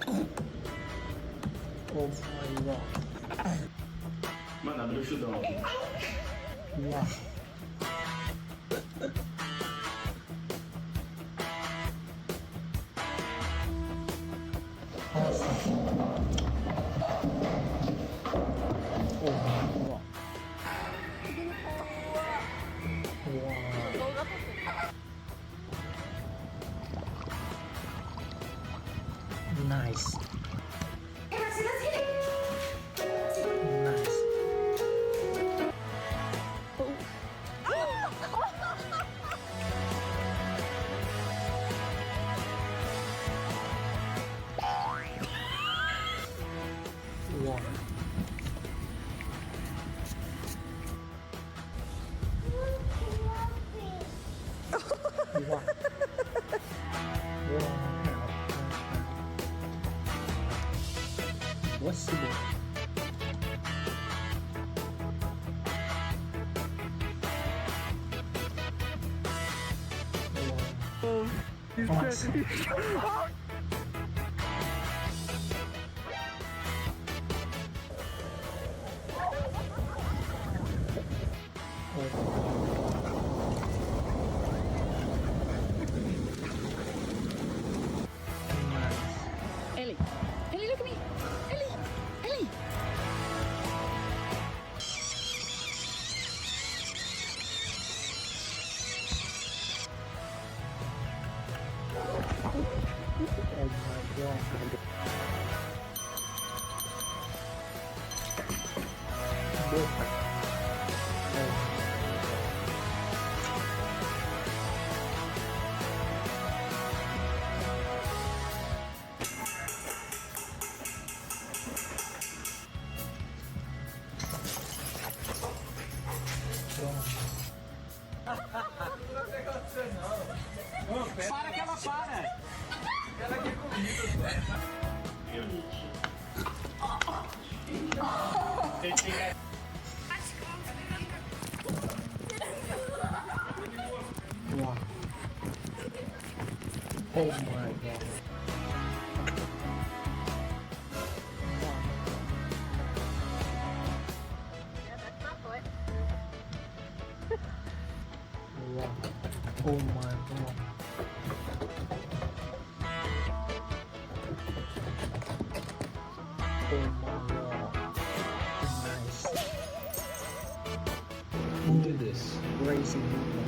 Oh my god. Mano, abre o chudão aqui. Wow. Awesome. Oh my god. Wow. Nice. Nice. Wow. Wow. What's the Ellie, Ellie, look at me. Ellie, Ellie. Oh my god. Para que ela para! Ela quer comida. Wow. Oh my god. Wow. Oh my god. Oh my god. Nice. Look at this. Crazy movement.